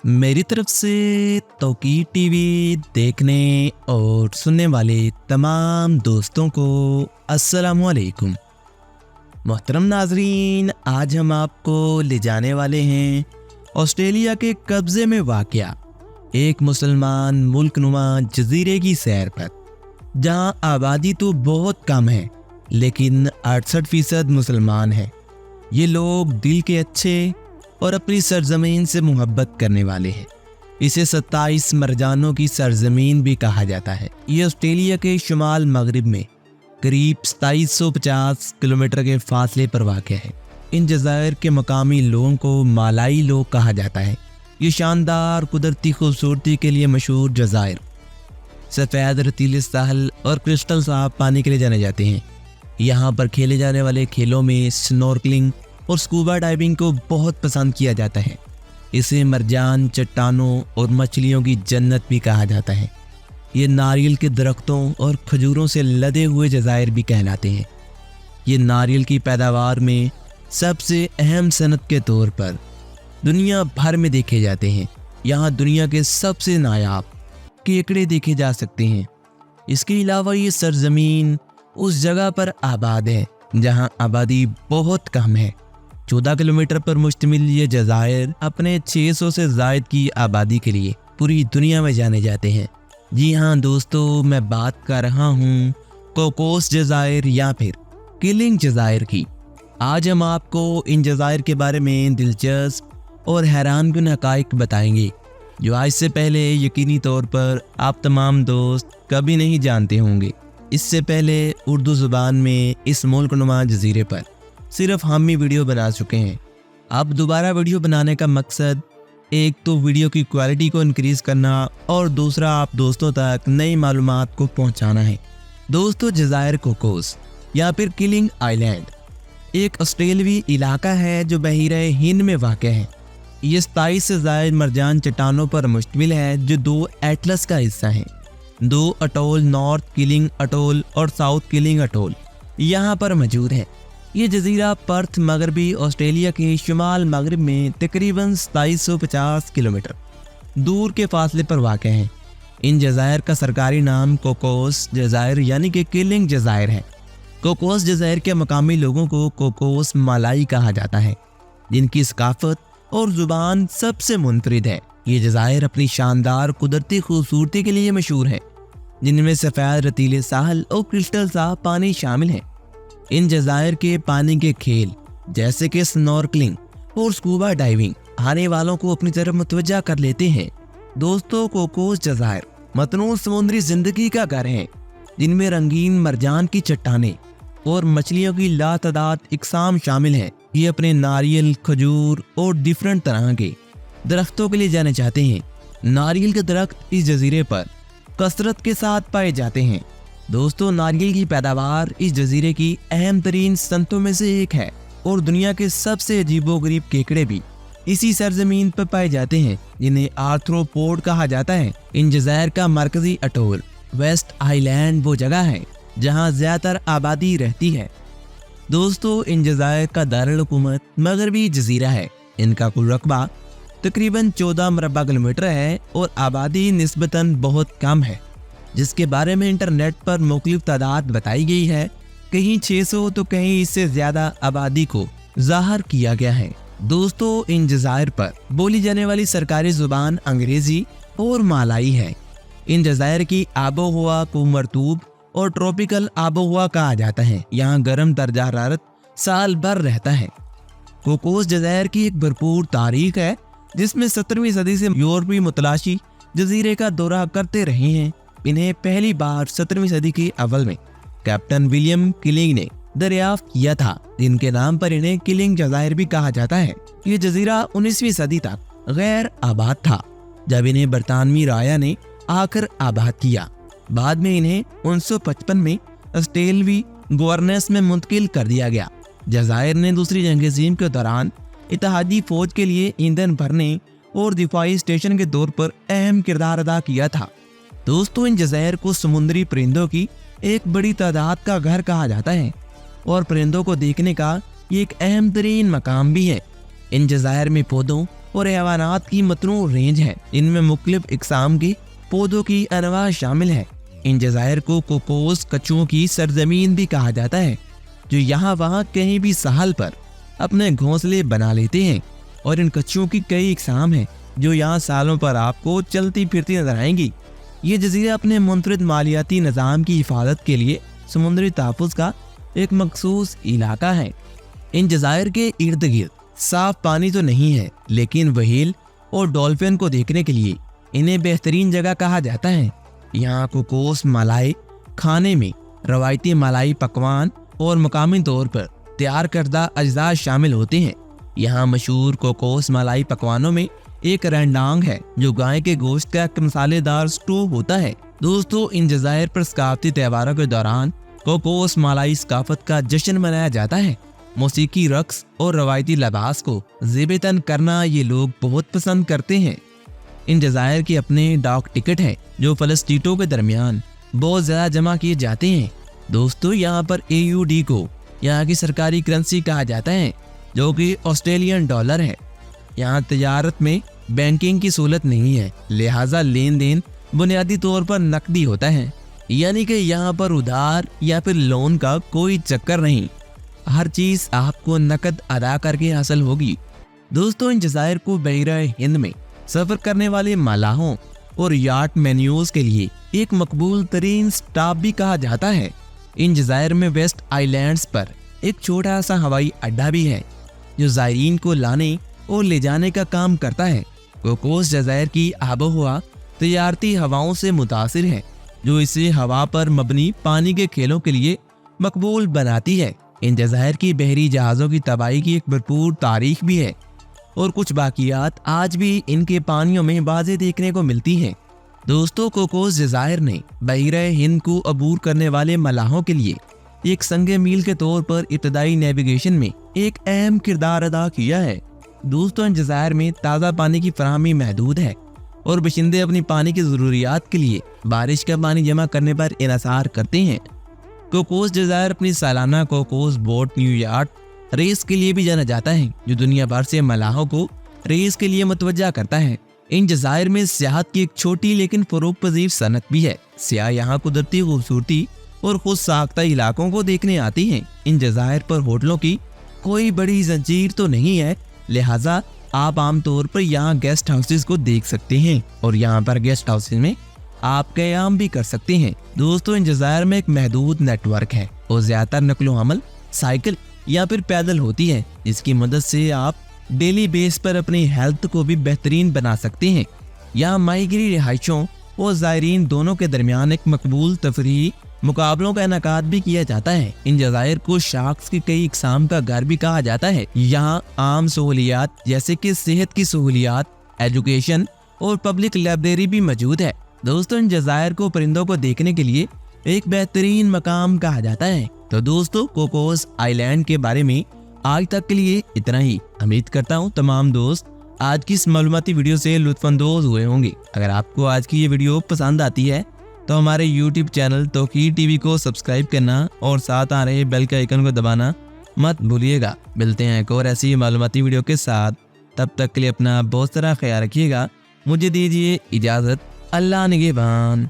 मेरी तरफ से तौकीर टीवी देखने और सुनने वाले तमाम दोस्तों को अस्सलामुअलैकुम। मोहतरम नाजरीन, आज हम आपको ले जाने वाले हैं ऑस्ट्रेलिया के कब्जे में वाक़या एक मुसलमान मुल्कनुमा जजीरे की सैर पर, जहां आबादी तो बहुत कम है लेकिन 68% मुसलमान हैं। ये लोग दिल के अच्छे और अपनी सरजमीन से मोहब्बत करने वाले हैं। इसे 27 मरजानों की सरजमीन भी कहा जाता है। ये ऑस्ट्रेलिया के शुमाल मगरिब में करीब 2750 किलोमीटर के फासले पर वाक़ है। इन जज़ायर के मकामी लोगों को मालाई लोग कहा जाता है। ये शानदार कुदरती खूबसूरती के लिए मशहूर जज़ायर सफ़ेद रतीले साहल और क्रिस्टल साफ पानी के लिए जाने जाते हैं। यहाँ पर खेले जाने वाले खेलों में स्नॉर्कलिंग और स्कूबा डाइविंग को बहुत पसंद किया जाता है। इसे मरजान, चट्टानों और मछलियों की जन्नत भी कहा जाता है। ये नारियल के दरख्तों और खजूरों से लदे हुए जज़ायर भी कहलाते हैं। ये नारियल की पैदावार में सबसे अहम सनत के तौर पर दुनिया भर में देखे जाते हैं। यहाँ दुनिया के सबसे नायाब केकड़े देखे जा सकते हैं। इसके अलावा ये सरजमीन उस जगह पर आबाद है जहाँ आबादी बहुत कम है। 14 किलोमीटर पर मुश्तमिल ये जज़ायर अपने 600 से ज़ायद की आबादी के लिए पूरी दुनिया में जाने जाते हैं। जी हाँ दोस्तों, मैं बात कर रहा हूँ कोकोस जज़ायर या फिर किलिंग जज़ायर की। आज हम आपको इन जज़ायर के बारे में दिलचस्प और हैरानकुन हक़ाइक़ बताएंगे जो आज से पहले यकीनी तौर पर आप तमाम दोस्त कभी नहीं जानते होंगे। इससे पहले उर्दू ज़ुबान में इस मुल्कनुमा जज़ीरे पर सिर्फ हम ही वीडियो बना चुके हैं। अब दोबारा वीडियो बनाने का मकसद एक तो वीडियो की क्वालिटी को इंक्रीज़ करना और दूसरा आप दोस्तों तक नई मालूमात को पहुंचाना है। दोस्तों, जज़ायर कोकोस या फिर किलिंग आइलैंड एक ऑस्ट्रेलवी इलाका है जो बहीरे हिंद में वाक़ है। ये 27 से ज़ायद मरजान चट्टानों पर मुश्तमिल है जो 2 एटलस का हिस्सा हैं। 2 अटोल, नॉर्थ किलिंग अटोल और साउथ किलिंग अटोल यहाँ पर मौजूद है। ये जजीरा पर्थ मगरबी ऑस्ट्रेलिया के शुमाल मगरब में तकरीबन 2750 किलोमीटर दूर के फासले पर वाक़ है। इन जज़ायर का सरकारी नाम कोकोस जज़ायर यानी कि किलिंग जज़ायर है। कोकोस जज़ायर के मकामी लोगों को कोकोस मालाई कहा जाता है, जिनकी सकाफत और ज़ुबान सबसे मुनफरिद है। ये जज़ायर अपनी शानदार कुदरती खूबसूरती के लिए मशहूर है, जिनमें सफ़ेद रतीले साहल और क्रिस्टल साफ पानी शामिल हैं। इन जज़ायर के पानी के खेल जैसे कि स्नॉर्कलिंग और स्कूबा डाइविंग आने वालों को अपनी तरफ मुतवज्जा कर लेते हैं। दोस्तों, कोकोस जज़ायर मतनूं समुद्री ज़िंदगी का घर है, जिनमें रंगीन मरजान की चट्टानें और मछलियों की लातादाद इकसाम शामिल हैं। ये अपने नारियल, खजूर और डिफरेंट तरह के दरख्तों के लिए जाने जाते हैं। नारियल के दरख्त इस जजीरे पर कसरत के साथ पाए जाते हैं। दोस्तों, नारियल की पैदावार इस जजीरे की अहम तरीन सनतों में से एक है और दुनिया के सबसे अजीबोगरीब केकड़े भी इसी सरजमीन पर पाए जाते हैं, जिन्हें आर्थ्रोपोड कहा जाता है। इन जज़ायर का मरकजी अटोल वेस्ट आइलैंड वो जगह है जहाँ ज़्यादातर आबादी रहती है। दोस्तों, इन जज़ायर का दारुल हुकूमत मगरबी जजीरा है। इनका कुल रकबा तकरीबन 14 मरबा किलोमीटर है और आबादी निस्बतन बहुत कम है, जिसके बारे में इंटरनेट पर मुख्तलिफ तादाद बताई गई है। कहीं 600 तो कहीं इससे ज़्यादा आबादी को ज़ाहिर किया गया है। दोस्तों, इन जज़ायर पर बोली जाने वाली सरकारी ज़ुबान अंग्रेज़ी और मालाई है। इन जज़ायर की आबो हवा को मरतूब और ट्रॉपिकल आबो हवा कहा जाता है। यहाँ गर्म दर्जा हरारत साल भर रहता है। कोकोस जज़ायर की एक भरपूर तारीख है, जिसमें 17वीं सदी से यूरोपीय मुतलाशी जजीरे का दौरा करते रहे हैं। इन्हें पहली बार 17वीं सदी के अव्वल में कैप्टन विलियम किलिंग ने दरियाफ्त किया था, जिनके नाम पर इन्हें किलिंग जज़ायर भी कहा जाता है। ये जजीरा 19वीं सदी तक गैर आबाद था, जब इन्हें बरतानवी राया ने आकर आबाद किया। बाद में इन्हें 1955 में ऑस्ट्रेलवी गवर्नेंस में मुंतकिल कर दिया गया। जज़ायर ने दूसरी जंग अज़ीम के दौरान इत्तेहादी फौज के लिए ईंधन भरने और दिफाई स्टेशन के तौर पर अहम किरदार अदा किया था। दोस्तों, इन जज़ायर को समुद्री परिंदों की एक बड़ी तादाद का घर कहा जाता है और परिंदों को देखने का ये एक अहम तरीन मकाम भी है। इन जज़ायर में पौधों और हैवानात की मतनू रेंज है। इनमें मुख्तलिफ इकसाम के पौधों की अनवा शामिल है। इन जज़ायर को कोकोस कछुओं की सरजमीन भी कहा जाता है, जो यहाँ वहाँ कहीं भी साहल पर अपने घोंसले बना लेते हैं। और इन कछुओं की कई इकसाम हैं जो यहाँ सालों पर आपको चलती फिरती नजर आएंगी। ये जजीरा अपने मुनफरिद मालियाती निज़ाम की हिफाजत के लिए समुद्री तहफ़्फ़ुज़ का एक मखसूस इलाका है। इन जज़ायर के इर्द गिर्द साफ पानी तो नहीं है, लेकिन व्हेल और डॉल्फिन को देखने के लिए इन्हें बेहतरीन जगह कहा जाता है। यहाँ कोकोस मलाई खाने में रवायती मलाई पकवान और मकामी तौर पर तैयार करदा अज्जा शामिल होते हैं। यहाँ मशहूर कोकोस मलाई पकवानों में एक रेंडांग है, जो गाय के गोश्त का एक मसालेदार स्टू होता है। दोस्तों, इन जज़ायर पर सकाफती त्योहारों के दौरान कोकोस मलाई सकाफत का जश्न मनाया जाता है। मौसीकी रक्स और रवायती लिबास को ज़ेब-ए-तन करना ये लोग बहुत पसंद करते हैं। इन जज़ायर के अपने डाक टिकट हैं जो फ़लस्तीनों के दरमियान बहुत ज़्यादा जमा किए जाते हैं। दोस्तों, यहाँ पर AUD को यहाँ की सरकारी करेंसी कहा जाता है, जो कि ऑस्ट्रेलियन डॉलर है। यहाँ तजारत में बैंकिंग की सहूलत नहीं है, लिहाजा लेन देन बुनियादी तौर पर नकदी होता है। यानी कि यहाँ पर उधार या फिर लोन का कोई चक्कर नहीं, हर चीज़ आपको नकद अदा करके हासिल होगी। दोस्तों, इन जज़ायर को बहरा हिंद में सफ़र करने वाले मलाहों और याट मेन्यूज़ के लिए एक मकबूल तरीन स्टॉप भी कहा जाता है। इन जज़ायर में वेस्ट आइलैंड्स पर एक छोटा सा हवाई अड्डा भी है, जो ज़ायरीन को लाने और ले जाने का काम करता है। कोकोस जज़ायर की आबोहवा तजारती हवाओं से मुतासिर है, जो इसे हवा पर मबनी पानी के खेलों के लिए मकबूल बनाती है। इन जज़ायर की बहरी जहाज़ों की तबाही की एक भरपूर तारीख भी है और कुछ बाकियात आज भी इनके पानियों में वाज़े देखने को मिलती हैं। दोस्तों, कोकोस जज़ायर ने बहरा हिंद को अबूर करने वाले मलाहों के लिए एक संगे मील के तौर पर इब्तदाई नेविगेशन में एक अहम किरदार अदा किया है। दोस्तों, इन जज़ायर में ताज़ा पानी की फराहमी महदूद है और बशिंदे अपनी पानी की ज़रूरियात के लिए बारिश का पानी जमा करने पर इन्हिसार करते हैं। कोकोस जज़ायर अपनी सालाना कोकोस बोट न्यूयॉर्क रेस के लिए भी जाना जाता है, जो दुनिया भर से मलाहों को रेस के लिए मुतवज्जा करता है। इन जज़ायर में सियाहत की एक छोटी लेकिन फरोग पजीर सनत भी है। सियाह यहाँ कुदरती खूबसूरती और खुद साख्ता इलाकों को देखने आती हैं। इन जज़ायर पर होटलों की कोई बड़ी जंजीर तो नहीं है, लिहाजा आप आमतौर पर यहाँ गेस्ट हाउसेस को देख सकते हैं और यहाँ पर गेस्ट हाउसेस में आप क़याम भी कर सकते हैं। दोस्तों, इन जज़ायर में एक महदूद नेटवर्क है और ज़्यादातर नकलो हमल साइकिल या फिर पैदल होती है, जिसकी मदद से आप डेली बेस पर अपनी हेल्थ को भी बेहतरीन बना सकते हैं। यहाँ माहिगिरी रिहाइशों और ज़ायरीन दोनों के दरमियान एक मकबूल तफरीही मुकाबलों का इनेकाद भी किया जाता है। इन जज़ायर को शार्क्स की कई इकसाम का घर भी कहा जाता है। यहाँ आम सहूलियात जैसे कि सेहत की सहूलियात, एजुकेशन और पब्लिक लाइब्रेरी भी मौजूद है। दोस्तों, इन जज़ायर को परिंदों को देखने के लिए एक बेहतरीन मकाम कहा जाता है। तो दोस्तों, कोकोस आइलैंड के बारे में आज तक के लिए इतना ही। उम्मीद करता हूँ तमाम दोस्त आज की इस मालूमाती वीडियो से लुत्फानंदोज हुए होंगे। अगर आपको आज की ये वीडियो पसंद आती है तो हमारे YouTube चैनल तौकीर टीवी को सब्सक्राइब करना और साथ आ रहे बेल के आइकन को दबाना मत भूलिएगा। मिलते हैं एक और ऐसी मालूमाती वीडियो के साथ, तब तक के लिए अपना बहुत सारा ख्याल रखिएगा। मुझे दीजिए इजाज़त। अल्लाह निगहबान।